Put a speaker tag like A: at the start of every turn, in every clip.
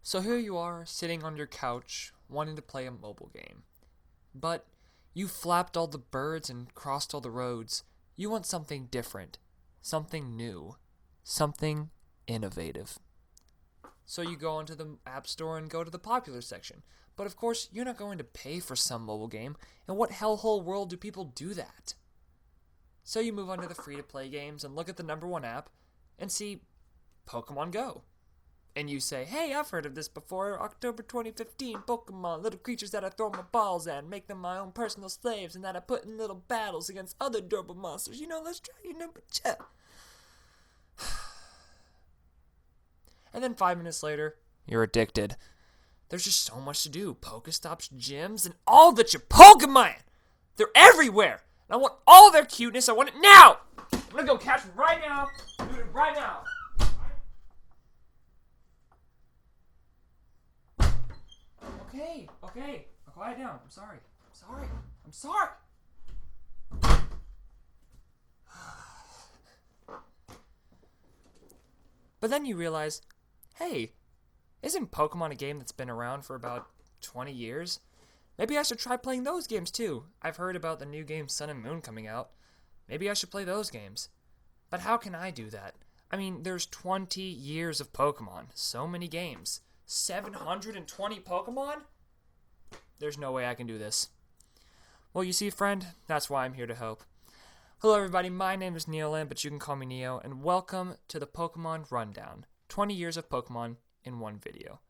A: So here you are, sitting on your couch, wanting to play a mobile game. But you flapped all the birds and crossed all the roads. You want something different, something new, something innovative. So you go onto the App Store and go to the popular section. But of course, you're not going to pay for some mobile game. In what hellhole world do people do that? So you move on to the free-to-play games and look at the number one app and see Pokemon Go. And you say, hey, I've heard of this before. October 2015, Pokemon, little creatures that I throw my balls at and make them my own personal slaves and that I put in little battles against other durable monsters. Let's try your number two. And then 5 minutes later, you're addicted. There's just so much to do. Pokestops, gyms, and all that you Pokemon! They're everywhere! And I want all their cuteness. I want it now! I'm gonna go catch them right now. Do it right now. Okay. Quiet down. I'm sorry. But then you realize, hey, isn't Pokemon a game that's been around for about 20 years? Maybe I should try playing those games too. I've heard about the new game Sun and Moon coming out. Maybe I should play those games. But how can I do that? I mean, there's 20 years of Pokemon. So many games. 720 Pokemon? There's no way I can do this. Well, you see, friend, that's why I'm here to help. Hello, everybody. My name is Neoland, but you can call me Neo, and welcome to the Pokemon Rundown. 20 years of Pokemon in one video.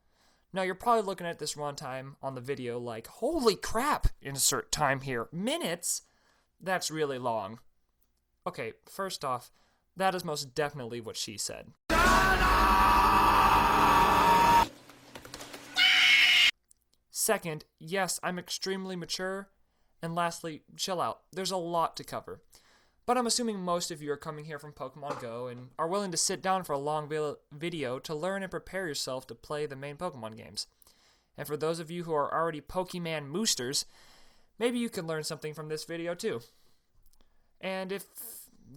A: Now, you're probably looking at this runtime on the video like, holy crap, insert time here. Minutes? That's really long. Okay, first off, that is most definitely what she said. Second, yes, I'm extremely mature. And lastly, chill out. There's a lot to cover. But I'm assuming most of you are coming here from Pokemon Go and are willing to sit down for a long video to learn and prepare yourself to play the main Pokemon games. And for those of you who are already Pokemon moosters, maybe you can learn something from this video too. And if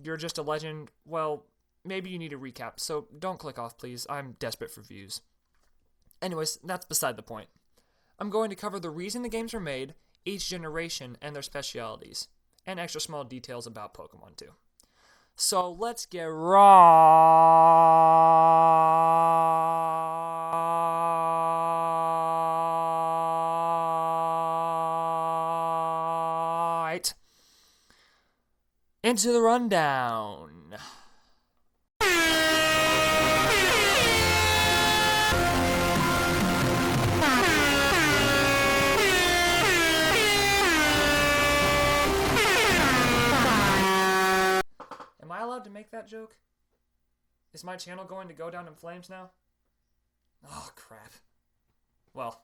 A: you're just a legend, well, maybe you need a recap, so don't click off, please. I'm desperate for views. Anyways, that's beside the point. I'm going to cover the reason the games were made, each generation, and their specialities, and extra small details about Pokemon too. So let's get right into the rundown. Am I allowed to make that joke? Is my channel going to go down in flames now? Oh, crap. Well,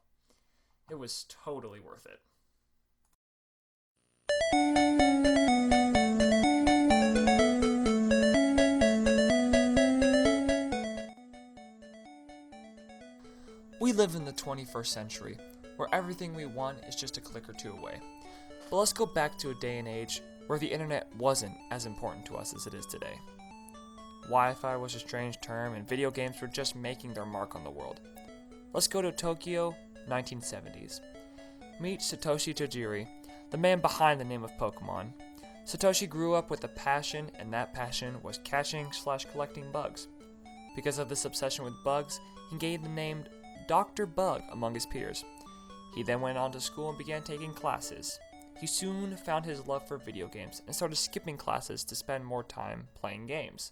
A: it was totally worth it. We live in the 21st century, where everything we want is just a click or two away. But let's go back to a day and age where the internet wasn't as important to us as it is today. Wi-Fi was a strange term, and video games were just making their mark on the world. Let's go to Tokyo, 1970s. Meet Satoshi Tajiri, the man behind the name of Pokemon. Satoshi grew up with a passion, and that passion was catching/collecting bugs. Because of this obsession with bugs, he gained the name Dr. Bug among his peers. He then went on to school and began taking classes. He soon found his love for video games and started skipping classes to spend more time playing games.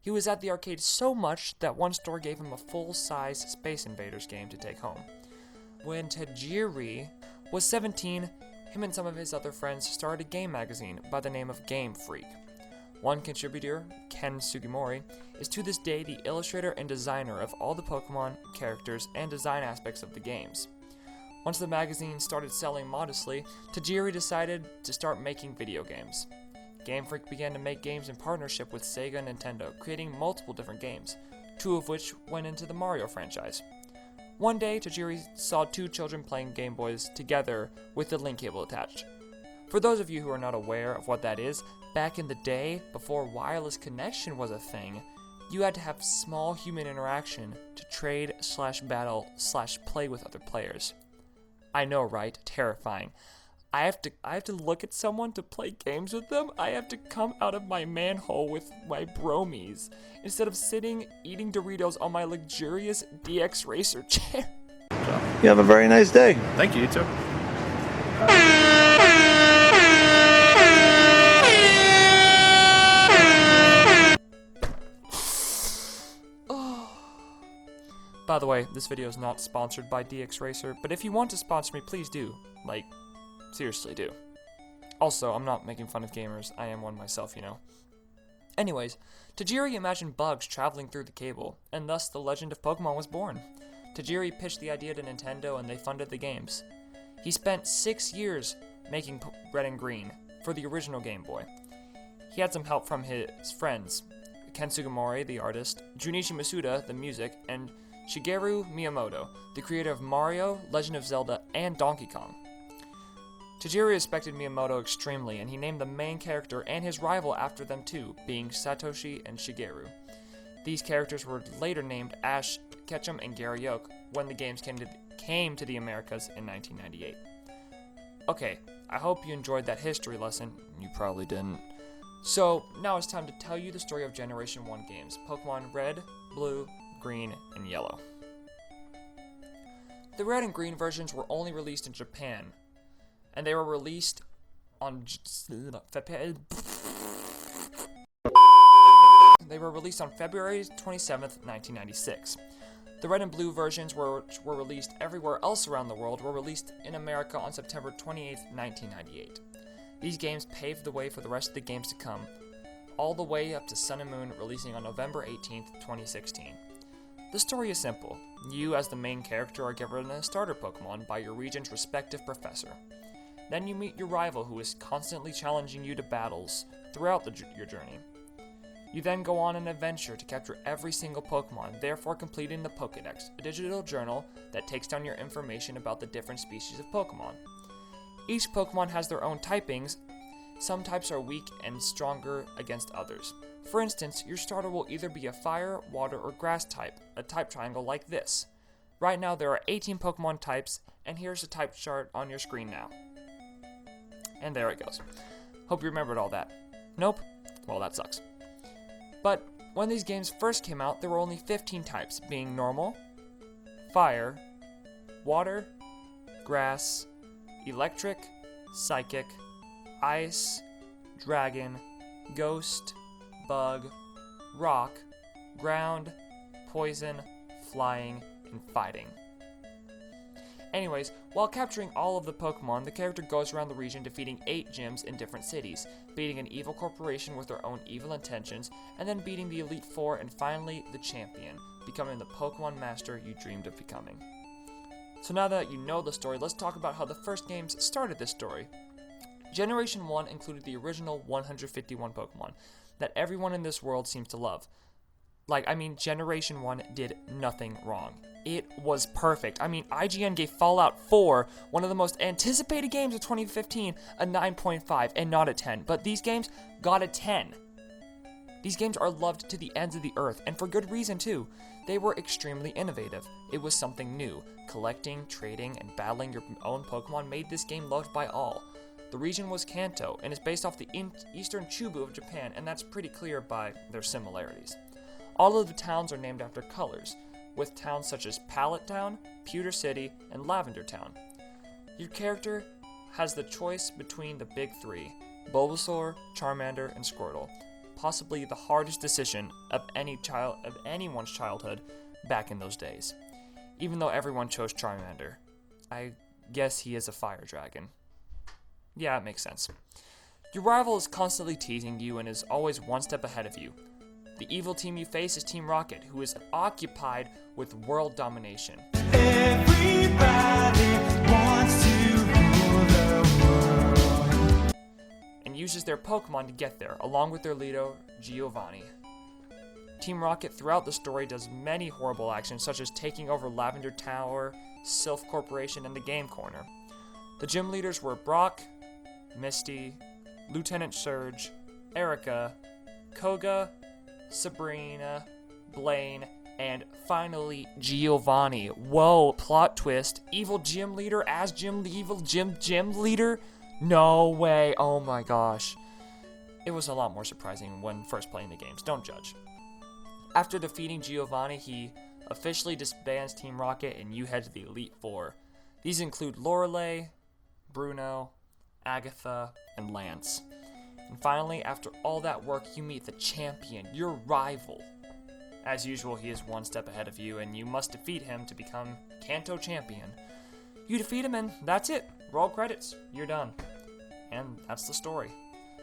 A: He was at the arcade so much that one store gave him a full-size Space Invaders game to take home. When Tajiri was 17, him and some of his other friends started a game magazine by the name of Game Freak. One contributor, Ken Sugimori, is to this day the illustrator and designer of all the Pokemon characters and design aspects of the games. Once the magazine started selling modestly, Tajiri decided to start making video games. Game Freak began to make games in partnership with Sega and Nintendo, creating multiple different games, 2 of which went into the Mario franchise. One day, Tajiri saw 2 children playing Game Boys together with the link cable attached. For those of you who are not aware of what that is, back in the day, before wireless connection was a thing, You had to have small human interaction to trade / battle / play with other players. I know, right? Terrifying. I have to look at someone to play games with them. I have to come out of my manhole with my bromies instead of sitting eating Doritos on my luxurious DX Racer chair.
B: You have a very nice day.
C: Thank you, you too.
A: By the way, this video is not sponsored by DX Racer, but if you want to sponsor me, please do. Like, seriously do. Also, I'm not making fun of gamers. I am one myself, you know. Anyways, Tajiri imagined bugs traveling through the cable, and thus the legend of Pokemon was born. Tajiri pitched the idea to Nintendo, and they funded the games. He spent 6 years making Red and Green for the original Game Boy. He had some help from his friends, Ken Sugimori, the artist, Junichi Masuda, the music, and Shigeru Miyamoto, the creator of Mario, Legend of Zelda, and Donkey Kong. Tajiri respected Miyamoto extremely, and he named the main character and his rival after them too, being Satoshi and Shigeru. These characters were later named Ash Ketchum and Gary Oak when the games came to the Americas in 1998. Okay, I hope you enjoyed that history lesson. You probably didn't. So, now it's time to tell you the story of Generation 1 games, Pokemon Red, Blue, Green, and Yellow. The Red and Green versions were only released in Japan, and they were released on February 27th, 1996. The Red and Blue versions were released everywhere else around the world were released in America on September 28th, 1998. These games paved the way for the rest of the games to come, all the way up to Sun and Moon releasing on November 18th, 2016. The story is simple. You, as the main character, are given a starter Pokemon by your region's respective professor. Then you meet your rival who is constantly challenging you to battles throughout your journey. You then go on an adventure to capture every single Pokemon, therefore completing the Pokédex, a digital journal that takes down your information about the different species of Pokemon. Each Pokemon has their own typings. Some types are weak and stronger against others. For instance, your starter will either be a fire, water, or grass type, a type triangle like this. Right now there are 18 Pokemon types, and here's the type chart on your screen now. And there it goes. Hope you remembered all that. Nope? Well, that sucks. But when these games first came out, there were only 15 types, being normal, fire, water, grass, electric, psychic, ice, dragon, ghost, bug, rock, ground, poison, flying, and fighting. Anyways, while capturing all of the Pokemon, the character goes around the region defeating 8 gyms in different cities, beating an evil corporation with their own evil intentions, and then beating the Elite Four and finally the champion, becoming the Pokemon master you dreamed of becoming. So now that you know the story, let's talk about how the first games started this story. Generation 1 included the original 151 Pokemon that everyone in this world seems to love. Generation 1 did nothing wrong. It was perfect. IGN gave Fallout 4, one of the most anticipated games of 2015, a 9.5 and not a 10. But these games got a 10. These games are loved to the ends of the earth, and for good reason too. They were extremely innovative. It was something new. Collecting, trading, and battling your own Pokemon made this game loved by all. The region was Kanto, and is based off the eastern Chubu of Japan, and that's pretty clear by their similarities. All of the towns are named after colors, with towns such as Pallet Town, Pewter City, and Lavender Town. Your character has the choice between the big three, Bulbasaur, Charmander, and Squirtle, possibly the hardest decision of anyone's childhood back in those days. Even though everyone chose Charmander. I guess he is a fire dragon. Yeah, it makes sense. Your rival is constantly teasing you and is always one step ahead of you. The evil team you face is Team Rocket, who is occupied with world domination. Everybody wants to rule the world. And uses their Pokemon to get there, along with their leader, Giovanni. Team Rocket throughout the story does many horrible actions, such as taking over Lavender Tower, Sylph Corporation, and the Game Corner. The gym leaders were Brock, Misty, Lieutenant Surge, Erica, Koga, Sabrina, Blaine, and finally Giovanni. Whoa, plot twist. Evil gym leader as evil gym leader? No way, oh my gosh. It was a lot more surprising when first playing the games, don't judge. After defeating Giovanni, he officially disbands Team Rocket and you head to the Elite Four. These include Lorelei, Bruno, Agatha, and Lance. And finally, after all that work, you meet the champion, your rival. As usual, he is one step ahead of you, and you must defeat him to become Kanto champion. You defeat him, and that's it. Roll credits. You're done. And that's the story.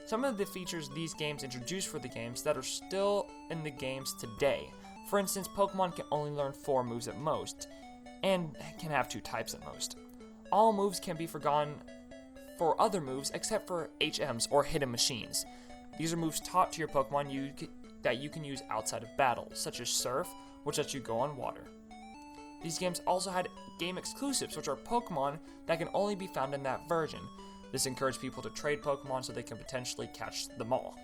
A: Some of the features these games introduced for the games that are still in the games today. For instance, Pokemon can only learn 4 moves at most, and can have 2 types at most. All moves can be forgotten for other moves except for HMs or hidden machines. These are moves taught to your Pokemon that you can use outside of battle, such as Surf, which lets you go on water. These games also had game exclusives, which are Pokemon that can only be found in that version. This encouraged people to trade Pokemon so they can potentially catch them all.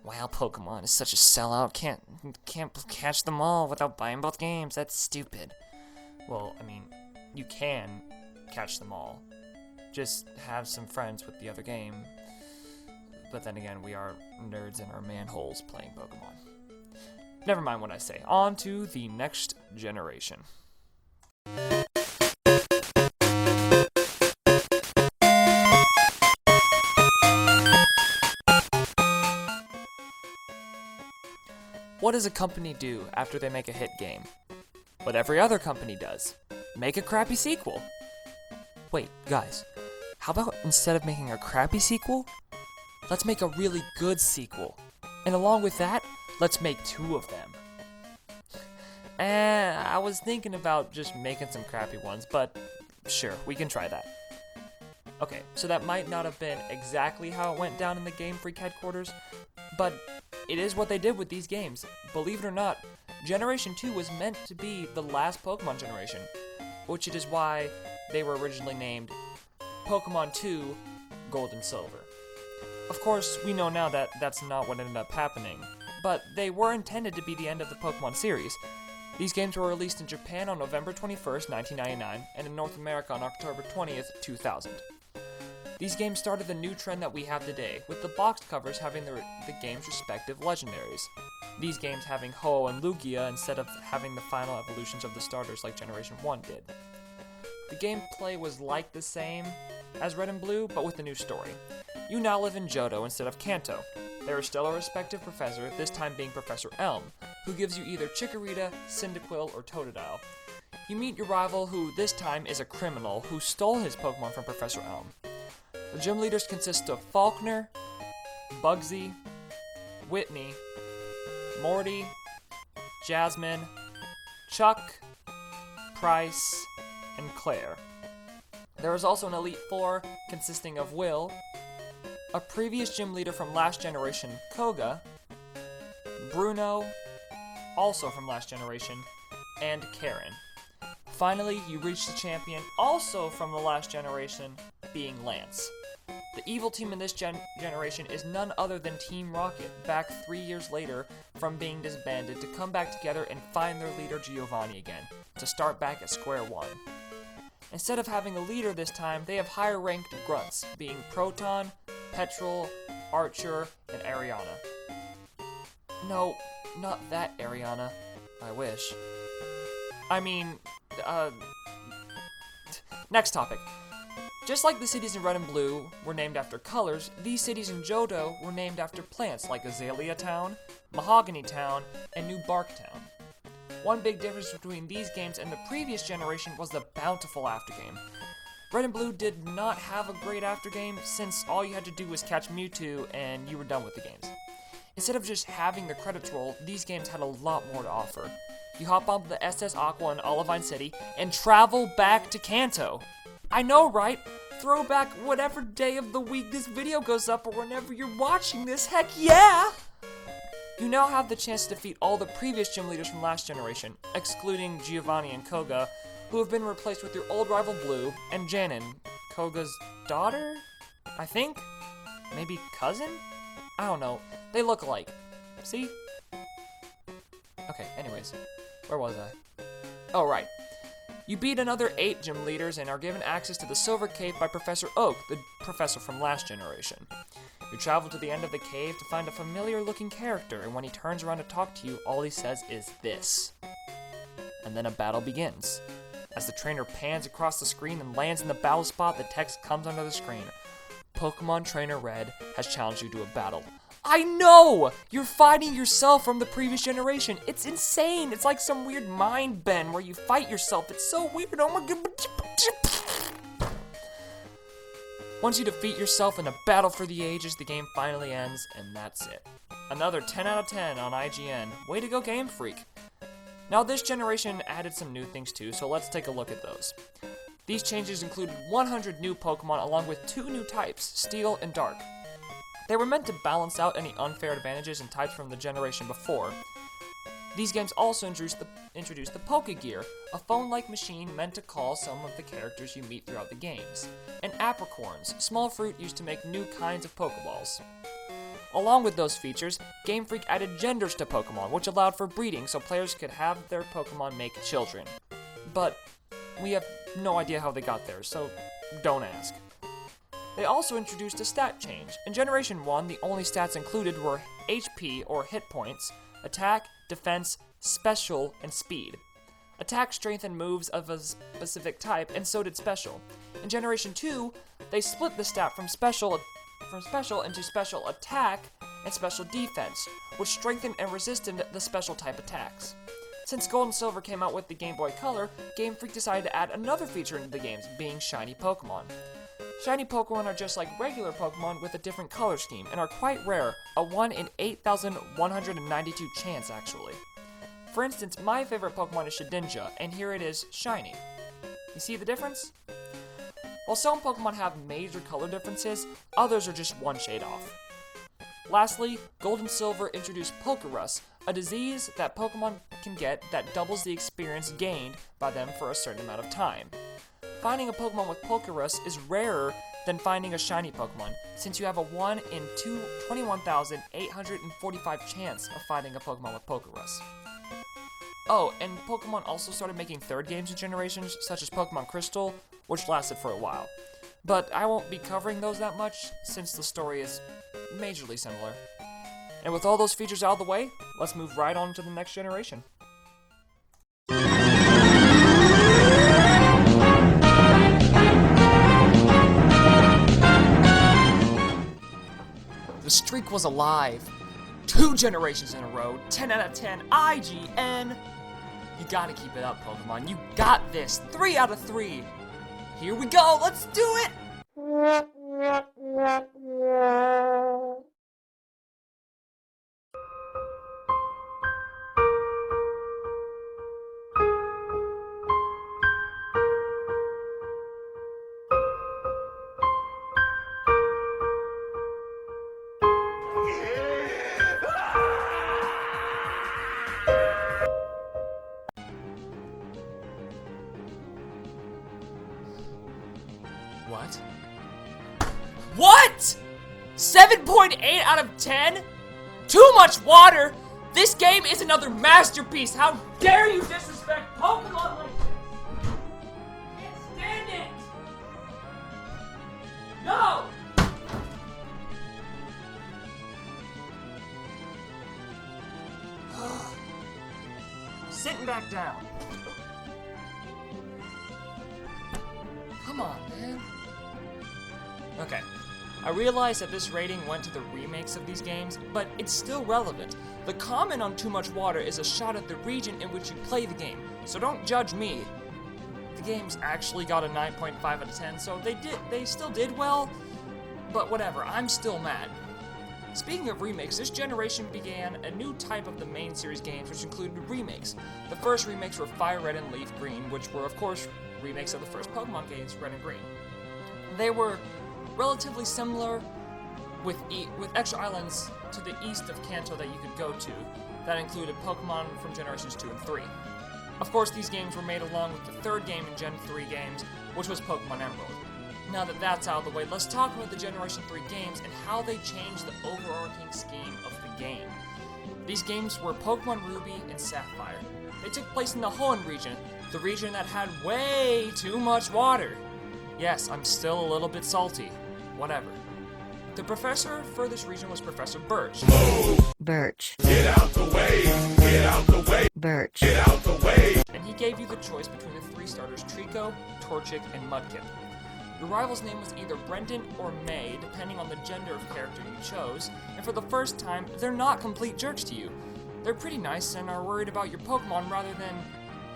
A: Wow, Pokemon is such a sellout. Can't catch them all without buying both games. That's stupid. Well, I mean, you can catch them all. Just have some friends with the other game. But then again, we are nerds in our manholes playing Pokemon. Never mind what I say. On to the next generation. What does a company do after they make a hit game? What every other company does. Make a crappy sequel. Wait, guys, how about instead of making a crappy sequel, let's make a really good sequel. And along with that, let's make 2 of them. I was thinking about just making some crappy ones, but sure, we can try that. Okay, so that might not have been exactly how it went down in the Game Freak headquarters, but it is what they did with these games. Believe it or not, Generation 2 was meant to be the last Pokemon generation, which it is why they were originally named Pokemon 2 Gold and Silver. Of course, we know now that that's not what ended up happening, but they were intended to be the end of the Pokemon series. These games were released in Japan on November 21st, 1999, and in North America on October 20th, 2000. These games started the new trend that we have today, with the box covers having the game's respective legendaries. These games having Ho and Lugia instead of having the final evolutions of the starters like Generation 1 did. The gameplay was like the same as Red and Blue, but with a new story. You now live in Johto instead of Kanto. There is still a respective professor, this time being Professor Elm, who gives you either Chikorita, Cyndaquil, or Totodile. You meet your rival, who this time is a criminal who stole his Pokemon from Professor Elm. The gym leaders consist of Faulkner, Bugsy, Whitney, Morty, Jasmine, Chuck, Price, and Claire. There is also an Elite Four consisting of Will, a previous gym leader from last generation, Koga, Bruno, also from last generation, and Karen. Finally, you reach the champion, also from the last generation, being Lance. The evil team in this generation is none other than Team Rocket, back 3 years later from being disbanded to come back together and find their leader Giovanni again, to start back at square one. Instead of having a leader this time, they have higher ranked grunts, being Proton, Petrol, Archer, and Ariana. No, not that Ariana. I wish. Next topic. Just like the cities in Red and Blue were named after colors, these cities in Johto were named after plants like Azalea Town, Mahogany Town, and New Bark Town. One big difference between these games and the previous generation was the bountiful aftergame. Red and Blue did not have a great aftergame since all you had to do was catch Mewtwo and you were done with the games. Instead of just having the credits roll, these games had a lot more to offer. You hop onto the SS Aqua in Olivine City and travel back to Kanto. I know, right? Throw back whatever day of the week this video goes up or whenever you're watching this, heck yeah! You now have the chance to defeat all the previous gym leaders from last generation, excluding Giovanni and Koga, who have been replaced with your old rival Blue, and Janin, Koga's daughter? I think? Maybe cousin? I don't know. They look alike. See? Okay, anyways. Where was I? Oh, right. You beat another 8 gym leaders and are given access to the Silver Cave by Professor Oak, the professor from last generation. You travel to the end of the cave to find a familiar-looking character, and when he turns around to talk to you, all he says is this. And then a battle begins. As the trainer pans across the screen and lands in the battle spot, the text comes under the screen. Pokemon Trainer Red has challenged you to a battle. I know! You're fighting yourself from the previous generation. It's insane. It's like some weird mind bend where you fight yourself. It's so weird. Oh my god. Once you defeat yourself in a battle for the ages, the game finally ends, and that's it. Another 10 out of 10 on IGN. Way to go, Game Freak. Now, this generation added some new things too, so let's take a look at those. These changes included 100 new Pokemon along with 2 new types, Steel and Dark. They were meant to balance out any unfair advantages in types from the generation before. These games also introduced the Pokegear, a phone-like machine meant to call some of the characters you meet throughout the games, and Apricorns, small fruit used to make new kinds of Pokeballs. Along with those features, Game Freak added genders to Pokemon, which allowed for breeding so players could have their Pokemon make children. But we have no idea how they got there, so don't ask. They also introduced a stat change. In Generation 1, the only stats included were HP or hit points, attack, defense, special, and speed. Attack strengthened moves of a specific type, and so did special. In Generation 2, they split the stat from special into special attack and special defense, which strengthened and resisted the special type attacks. Since Gold and Silver came out with the Game Boy Color, Game Freak decided to add another feature into the games, being shiny Pokemon. Shiny Pokemon are just like regular Pokemon with a different color scheme, and are quite rare, a 1 in 8,192 chance actually. For instance, my favorite Pokemon is Shedinja, and here it is shiny. You see the difference? While some Pokemon have major color differences, others are just one shade off. Lastly, Gold and Silver introduced Pokerus, a disease that Pokemon can get that doubles the experience gained by them for a certain amount of time. Finding a Pokemon with Pokerus is rarer than finding a shiny Pokemon, since you have a 1 in 21,845 chance of finding a Pokemon with Pokerus. Oh, and Pokemon also started making third games in generations, such as Pokemon Crystal, which lasted for a while. But I won't be covering those that much, since the story is majorly similar. And with all those features out of the way, let's move right on to the next generation. The streak was alive. 2 generations in a row, 10 out of 10 IGN. You gotta keep it up, Pokemon. You got this. 3 out of 3. Here we go. Let's do it. What? What? 7.8 out of 10? Too much water? This game is another masterpiece. How dare you disrespect Pokemon like this? Can't stand it. No. Sitting back down. Come on, man. Okay, I realize that this rating went to the remakes of these games, but it's still relevant. The comment on too much water is a shot at the region in which you play the game, so don't judge me. The game's actually got a 9.5 out of 10, so they still did well, but whatever, I'm still mad. Speaking of remakes, this generation began a new type of the main series games, which included remakes. The first remakes were Fire Red and Leaf Green, which were, of course, remakes of the first Pokemon games, Red and Green. They were relatively similar with extra islands to the east of Kanto that you could go to that included Pokemon from Generations 2 and 3. Of course, these games were made along with the third game in Gen 3 games, which was Pokemon Emerald. Now that that's out of the way, let's talk about the Generation 3 games and how they changed the overarching scheme of the game. These games were Pokemon Ruby and Sapphire. They took place in the Hoenn region, the region that had way too much water. Yes, I'm still a little bit salty. Whatever. The professor for this region was Professor Birch.
C: Birch.
D: Get out the way! Get out the way!
C: Birch.
D: Get out the way!
A: And he gave you the choice between the three starters Trico, Torchic, and Mudkip. Your rival's name was either Brendan or May, depending on the gender of character you chose, and for the first time, they're not complete jerks to you. They're pretty nice and are worried about your Pokemon rather than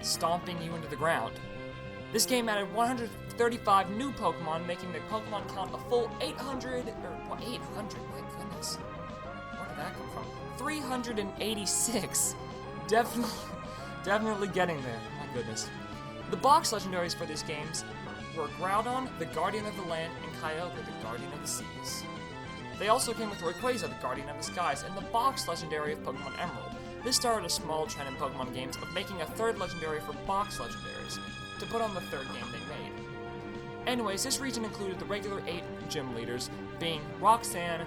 A: stomping you into the ground. This game added 135 new Pokemon, making the Pokemon count a full 800, my goodness. Where did that come from? 386. Definitely getting there, my goodness. The box legendaries for these games were Groudon, the Guardian of the Land, and Kyogre, the Guardian of the Seas. They also came with Rayquaza, the Guardian of the Skies, and the box legendary of Pokemon Emerald. This started a small trend in Pokemon games of making a third legendary for box legendaries, to put on the third game they made. Anyways, this region included the regular 8 gym leaders, being Roxanne,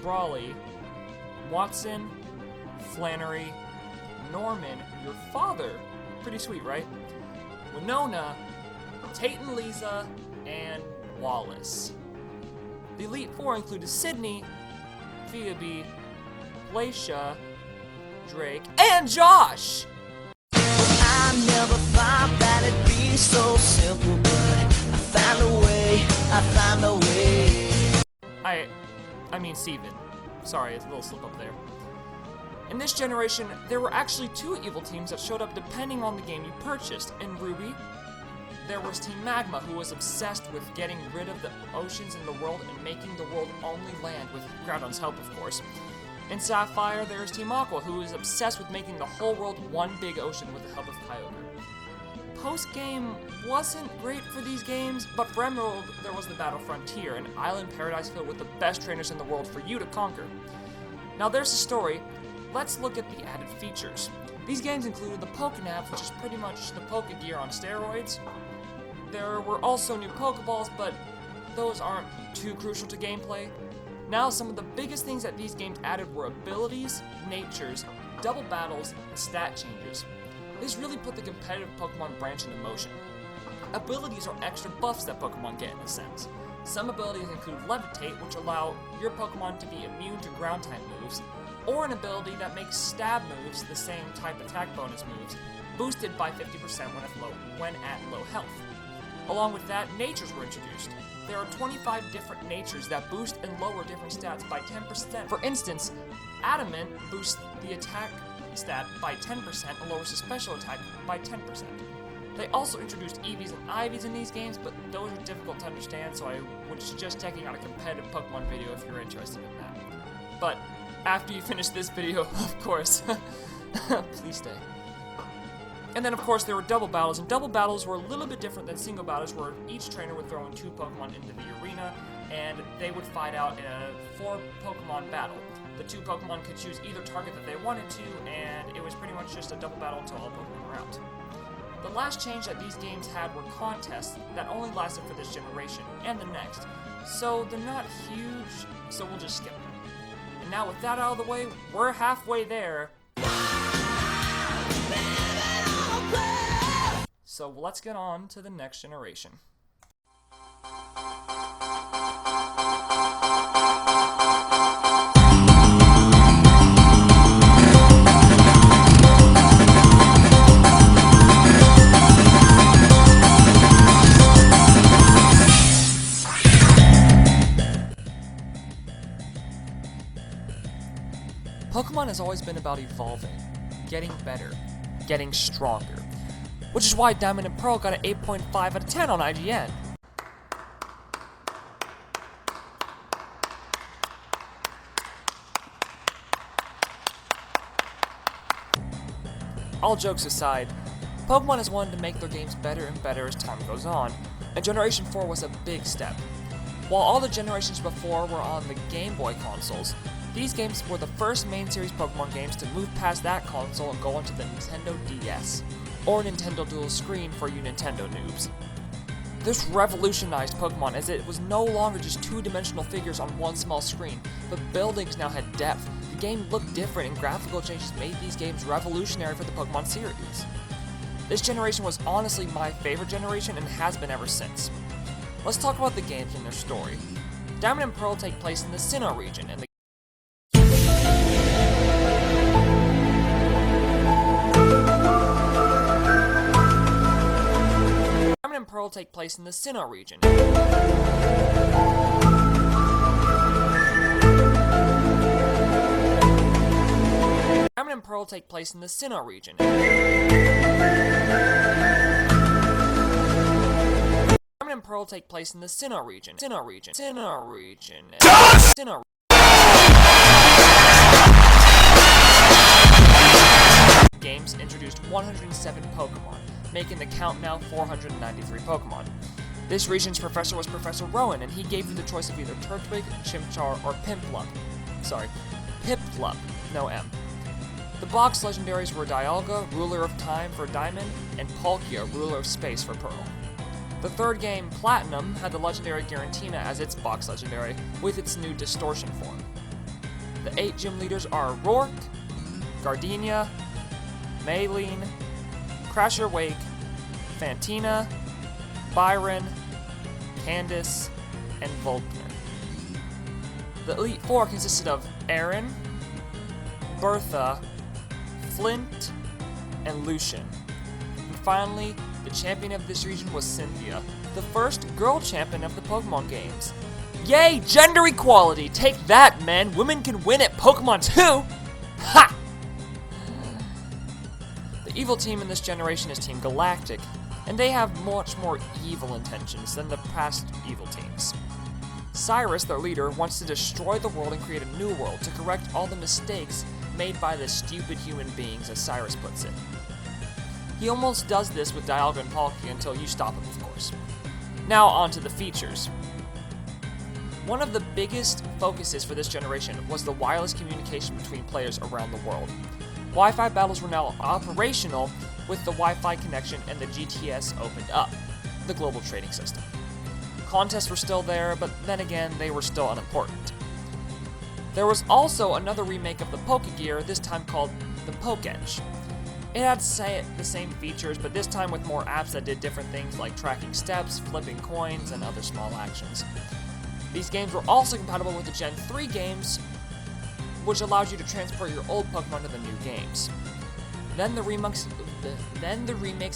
A: Brawley, Watson, Flannery, Norman, your father, pretty sweet, right? Winona, Tate and Lisa, and Wallace. The Elite Four included Sydney, Phoebe, Glacia, Drake, and Josh!
E: I never thought that it'd be so simple, but I found a way,
A: I mean Steven. Sorry, it's a little slip up there. In this generation, there were actually 2 evil teams that showed up depending on the game you purchased. In Ruby, there was Team Magma, who was obsessed with getting rid of the oceans in the world and making the world only land, with Groudon's help, of course. In Sapphire, there's Team Aqua, who is obsessed with making the whole world one big ocean with the help of Kyogre. Post-game wasn't great for these games, but for Emerald, there was the Battle Frontier, an island paradise filled with the best trainers in the world for you to conquer. Now there's the story. Let's look at the added features. These games included the Pokenav, which is pretty much the Pokegear on steroids. There were also new Pokeballs, but those aren't too crucial to gameplay. Now, some of the biggest things that these games added were abilities, natures, double battles, and stat changes. This really put the competitive Pokemon branch into motion. Abilities are extra buffs that Pokemon get in a sense. Some abilities include Levitate, which allow your Pokemon to be immune to ground-type moves, or an ability that makes stab moves, the same type attack bonus moves, boosted by 50% when at low health. Along with that, natures were introduced. There are 25 different natures that boost and lower different stats by 10%. For instance, Adamant boosts the attack stat by 10% and lowers the special attack by 10%. They also introduced EVs and IVs in these games, but those are difficult to understand, so I would suggest checking out a competitive Pokemon video if you're interested in that. But after you finish this video, of course, please stay. And then, of course, there were double battles, and double battles were a little bit different than single battles, where each trainer would throw in 2 Pokemon into the arena, and they would fight out in a 4 Pokemon battle. The 2 Pokemon could choose either target that they wanted to, and it was pretty much just a double battle until all Pokemon were out. The last change that these games had were contests that only lasted for this generation, and the next. So they're not huge, so we'll just skip them. And now with that out of the way, we're halfway there. So let's get on to the next generation. Pokemon has always been about evolving, getting better, getting stronger. Which is why Diamond and Pearl got an 8.5 out of 10 on IGN. All jokes aside, Pokemon has wanted to make their games better and better as time goes on, and Generation 4 was a big step. While all the generations before were on the Game Boy consoles, these games were the first main series Pokemon games to move past that console and go onto the Nintendo DS, or Nintendo Dual Screen for you Nintendo noobs. This revolutionized Pokemon as it was no longer just 2-dimensional figures on one small screen, but buildings now had depth. the game looked different and graphical changes made these games revolutionary for the Pokemon series. This generation was honestly my favorite generation and has been ever since. Let's talk about the games and their story. Diamond and Pearl take place in the Sinnoh region, and Diamond and Pearl take place in the Sinnoh region. Diamond and Pearl take place in the Sinnoh region. Diamond and Pearl take place in the Sinnoh region. Sinnoh region. Sinnoh region. Sinnoh. Games introduced 107 Pokemon, making the count now 493 Pokemon. This region's professor was Professor Rowan, and he gave you the choice of either Turtwig, Chimchar, or Piplup. Piplup, no M. The box legendaries were Dialga, Ruler of Time for Diamond, and Palkia, Ruler of Space for Pearl. The third game, Platinum, had the legendary Giratina as its box legendary, with its new distortion form. The 8 gym leaders are Rourke, Gardenia, Maylene, Crasher Wake, Fantina, Byron, Candace, and Volkner. The Elite Four consisted of Aaron, Bertha, Flint, and Lucian. And finally, the champion of this region was Cynthia, the first girl champion of the Pokemon games. Yay, gender equality! Take that, men! Women can win at Pokemon too! Ha! The evil team in this generation is Team Galactic, and they have much more evil intentions than the past evil teams. Cyrus, their leader, wants to destroy the world and create a new world to correct all the mistakes made by the stupid human beings, as Cyrus puts it. He almost does this with Dialga and Palkia until you stop him, of course. Now on to the features. One of the biggest focuses for this generation was the wireless communication between players around the world. Wi-Fi battles were now operational with the Wi-Fi connection and the GTS opened up, the global trading system. Contests were still there, but then again, they were still unimportant. There was also another remake of the Pokegear, this time called the Poketch. It had the same features, but this time with more apps that did different things like tracking steps, flipping coins, and other small actions. These games were also compatible with the Gen 3 games, which allowed you to transport your old Pokemon to the new games. Then the remakes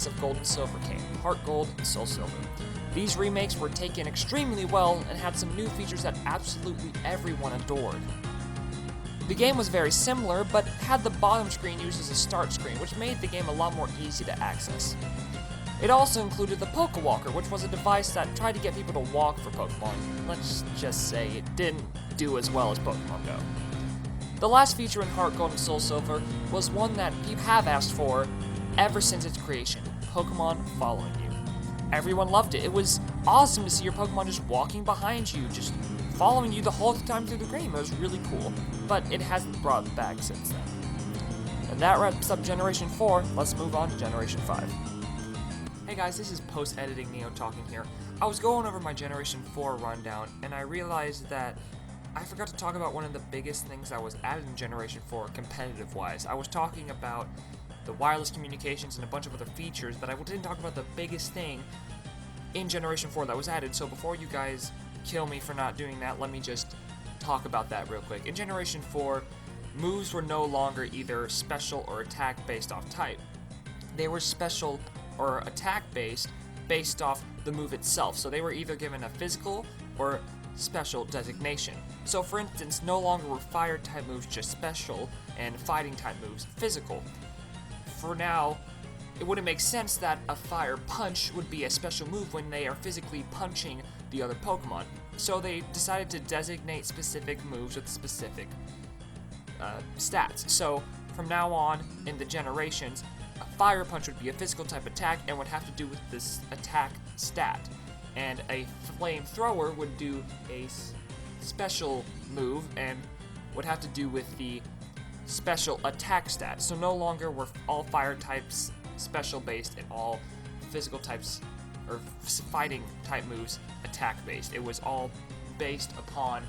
A: of Gold and Silver came, Heart Gold and Soul Silver. These remakes were taken extremely well and had some new features that absolutely everyone adored. The game was very similar, but had the bottom screen used as a start screen, which made the game a lot more easy to access. It also included the Pokewalker, which was a device that tried to get people to walk for Pokemon. Let's just say it didn't do as well as Pokemon Go. The last feature in Heart Gold and Soul Silver was one that people have asked for ever since its creation, Pokemon following you. Everyone loved it. It was awesome to see your Pokemon just walking behind you, just following you the whole time through the game. It was really cool, but it hasn't brought it back since then. And that wraps up Generation 4. Let's move on to Generation 5. Hey guys, this is post-editing Neo talking here. I was going over my Generation 4 rundown, and I realized that I forgot to talk about one of the biggest things that was added in Generation 4 competitive-wise. I was talking about the wireless communications and a bunch of other features, but I didn't talk about the biggest thing in Generation 4 that was added, so before you guys kill me for not doing that, let me just talk about that real quick. In Generation 4, moves were no longer either special or attack based off type. They were special or attack based off the move itself, so they were either given a physical or special designation. So for instance, no longer were fire type moves just special and fighting type moves physical. For now, it wouldn't make sense that a fire punch would be a special move when they are physically punching the other Pokemon. So they decided to designate specific moves with specific stats. So from now on in the generations, a fire punch would be a physical type attack and would have to do with this attack stat. And a flamethrower would do a special move and would have to do with the special attack stat. So no longer were all fire types special based and all physical types or fighting type moves attack based. It was all based upon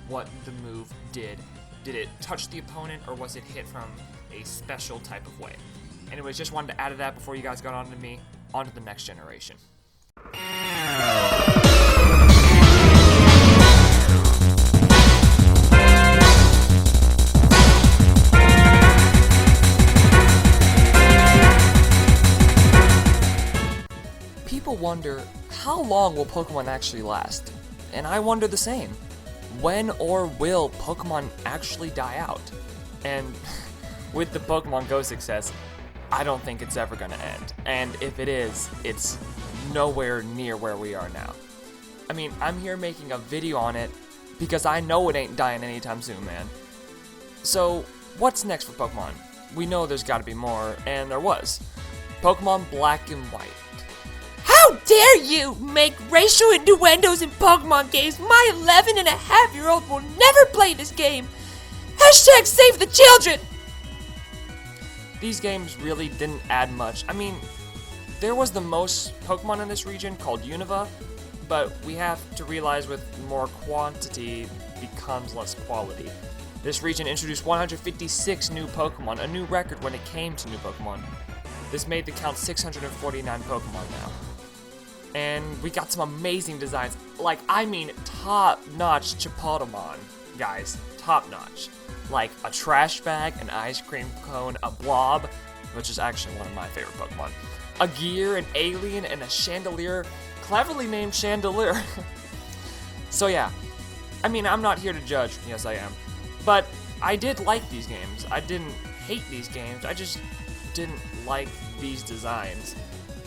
A: what the move did Did it touch the opponent, or was it hit from a special type of way? Anyways, just wanted to add to that before you guys got on to the next generation. People wonder, how long will Pokemon actually last? And I wonder the same. When or will Pokemon actually die out? And with the Pokemon Go success, I don't think it's ever gonna end. And if it is, it's nowhere near where we are now. I mean, I'm here making a video on it because I know it ain't dying anytime soon, man. So, what's next for Pokemon? We know there's gotta be more, and there was. Pokemon Black and White.
C: How dare you make racial innuendos in Pokemon games? My 11-and-a-half-year-old will never play this game. Hashtag save the children.
A: These games really didn't add much. I mean, there was the most Pokemon in this region called Unova, but we have to realize with more quantity becomes less quality. This region introduced 156 new Pokemon, a new record when it came to new Pokemon. This made the count 649 Pokemon now. And we got some amazing designs, like, I mean, top-notch Chipotomon, guys, top-notch. Like a trash bag, an ice cream cone, a blob, which is actually one of my favorite Pokemon, a gear, an alien, and a chandelier, cleverly named Chandelier. So yeah, I mean, I'm not here to judge, yes I am, but I did like these games. I didn't hate these games, I just didn't like these designs.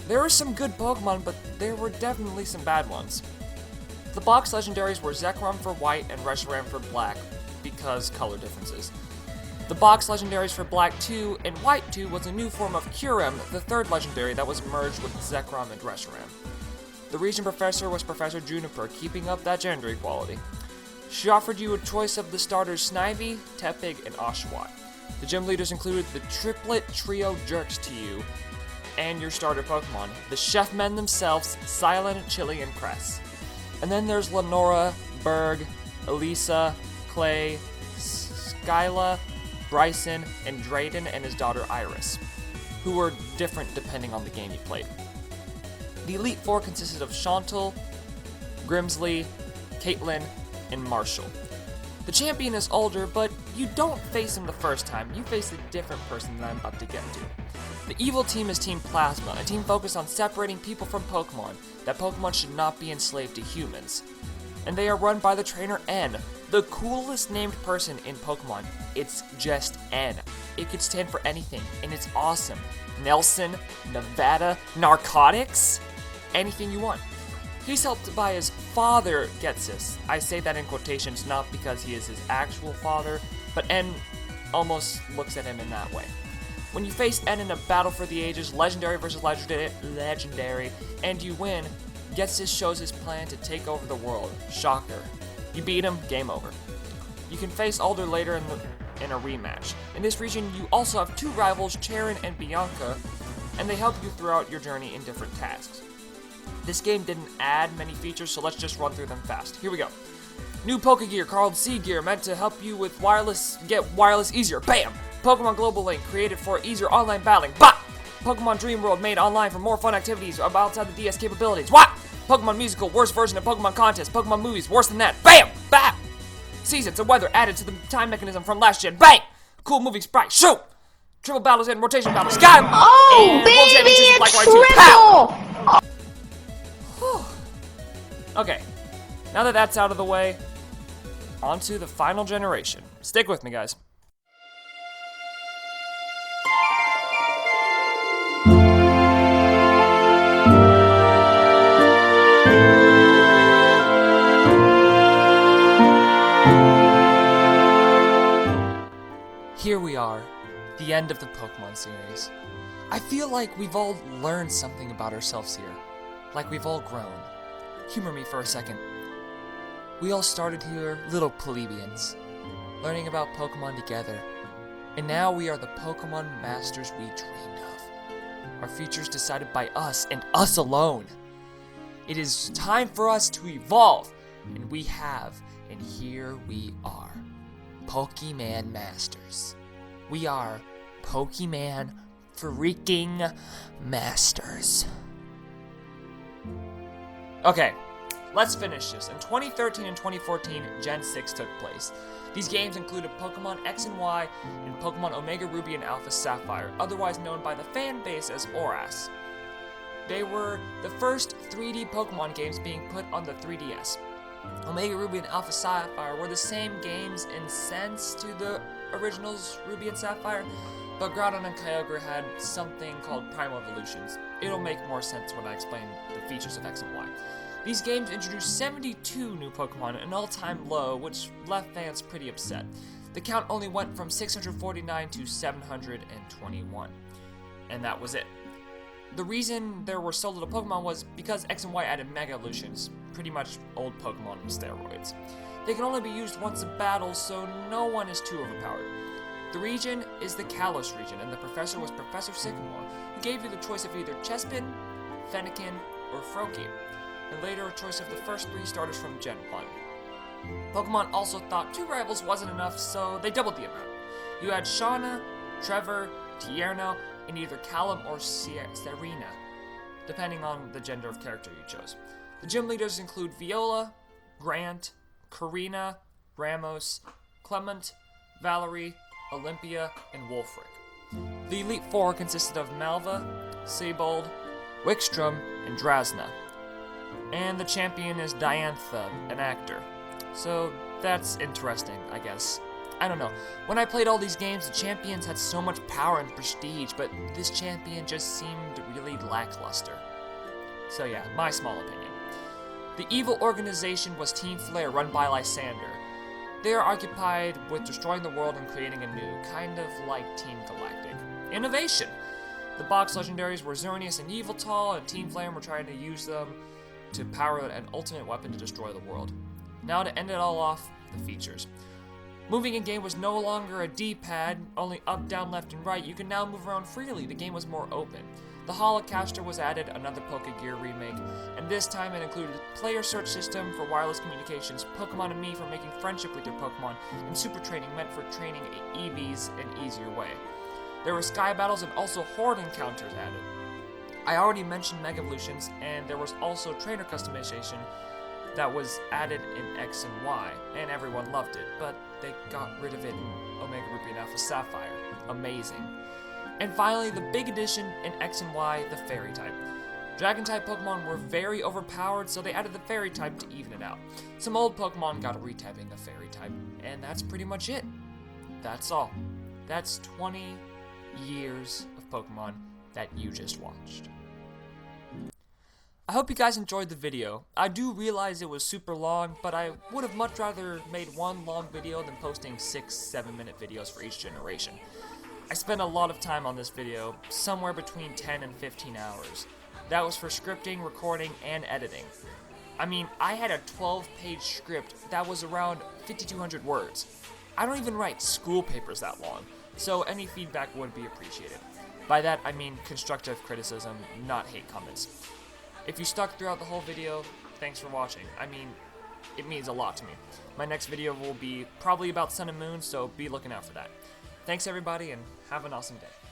A: There were some good Pokemon, but there were definitely some bad ones. The box legendaries were Zekrom for white and Reshiram for black, because color differences. The box legendaries for Black 2 and White 2 was a new form of Kyurem, the third legendary that was merged with Zekrom and Reshiram. The region professor was Professor Juniper, keeping up that gender equality. She offered you a choice of the starters Snivy, Tepig, and Oshawott. The gym leaders included the triplet trio Jerks to you, and your starter Pokemon, the Chefmen themselves, Silent, Chili, and Cress. And then there's Lenora, Berg, Elisa, Clay, Skyla, Bryson, and Drayden and his daughter Iris, who were different depending on the game you played. The Elite Four consisted of Chantal, Grimsley, Caitlin, and Marshall. The champion is older, but you don't face him the first time, you face a different person that I'm about to get to. The evil team is Team Plasma, a team focused on separating people from Pokemon, that Pokemon should not be enslaved to humans. And they are run by the trainer N, the coolest named person in Pokemon. It's just N. It could stand for anything, and it's awesome. Nelson, Nevada, narcotics, anything you want. He's helped by his father, Getsis. I say that in quotations not because he is his actual father, but N almost looks at him in that way. When you face N in a battle for the ages, legendary versus legendary, and you win, Getsis shows his plan to take over the world. Shocker. You beat him, game over. You can face Alder later in a rematch. In this region, you also have two rivals, Charon and Bianca, and they help you throughout your journey in different tasks. This game didn't add many features, so let's just run through them fast. Here we go. New Pokegear called C-Gear, meant to help you with get wireless easier. Bam! Pokemon Global Link, created for easier online battling. Bah! Pokemon Dream World, made online for more fun activities outside the DS capabilities. What? Pokemon Musical, worst version of Pokemon Contest. Pokemon Movies, worse than that. Bam! Bam! Seasons and weather added to the time mechanism from last gen. Bang! Cool moving sprite. Shoot! Triple battles and rotation battles. Got him!
F: Oh,
A: and
F: baby,
A: World Championships in Black White 2. Pow! Okay, now that that's out of the way, on to the final generation. Stick with me, guys. Here we are, the end of the Pokemon series. I feel like we've all learned something about ourselves here. Like we've all grown. Humor me for a second. We all started here, little plebeians, learning about Pokemon together. And now we are the Pokemon masters we dreamed of. Our futures decided by us and us alone. It is time for us to evolve, and we have, and here we are. Pokemon Masters. We are Pokemon freaking Masters. Okay, let's finish this. In 2013 and 2014, Gen 6 took place. These games included Pokemon X and Y and Pokemon Omega Ruby and Alpha Sapphire, otherwise known by the fan base as ORAS. They were the first 3D Pokemon games being put on the 3DS. Omega Ruby and Alpha Sapphire were the same games in sense to the originals Ruby and Sapphire, but Groudon and Kyogre had something called Primal Evolutions. It'll make more sense when I explain the features of X and Y. These games introduced 72 new Pokemon, an all-time low, which left fans pretty upset. The count only went from 649 to 721, and that was it. The reason there were so little Pokemon was because X and Y added Mega Evolutions, pretty much old Pokemon on steroids. They can only be used once a battle, so no one is too overpowered. The region is the Kalos region, and the professor was Professor Sycamore, who gave you the choice of either Chespin, Fennekin, or Froakie, and later a choice of the first 3 starters from Gen 1. Pokemon also thought 2 rivals wasn't enough, so they doubled the amount. You had Shauna, Trevor, Tierno, and either Callum or Serena, depending on the gender of character you chose. The gym leaders include Viola, Grant, Karina, Ramos, Clement, Valerie, Olympia, and Wolfric. The Elite Four consisted of Malva, Sebold, Wickstrom, and Drasna. And the champion is Diantha, an actor. So that's interesting, I guess. I don't know. When I played all these games, the champions had so much power and prestige, but this champion just seemed really lackluster. So yeah, my small opinion. The evil organization was Team Flare, run by Lysander. They are occupied with destroying the world and creating a new, kind of like Team Galactic. Innovation! The box legendaries were Xerneas and Yveltal, and Team Flame were trying to use them to power an ultimate weapon to destroy the world. Now to end it all off, the features. Moving in game was no longer a D-pad, only up, down, left, and right. You can now move around freely. The game was more open. The Holocaster was added, another Pokegear remake, and this time it included a player search system for wireless communications, Pokemon and Me for making friendship with your Pokemon, and Super Training meant for training EVs an easier way. There were Sky Battles and also Horde encounters added. I already mentioned Mega Evolutions, and there was also trainer customization that was added in X and Y, and everyone loved it, but they got rid of it in Omega Ruby and Alpha Sapphire. Amazing. And finally, the big addition in X and Y, the Fairy type. Dragon-type Pokemon were very overpowered, so they added the Fairy type to even it out. Some old Pokemon got a retyping of Fairy type, and that's pretty much it. That's all. That's 20 years of Pokemon that you just watched. I hope you guys enjoyed the video. I do realize it was super long, but I would have much rather made one long video than posting 6-7 minute videos for each generation. I spent a lot of time on this video, somewhere between 10 and 15 hours. That was for scripting, recording, and editing. I mean, I had a 12-page script that was around 5,200 words. I don't even write school papers that long, so any feedback would be appreciated. By that, I mean constructive criticism, not hate comments. If you stuck throughout the whole video, thanks for watching. I mean, it means a lot to me. My next video will be probably about Sun and Moon, so be looking out for that. Thanks everybody, and have an awesome day.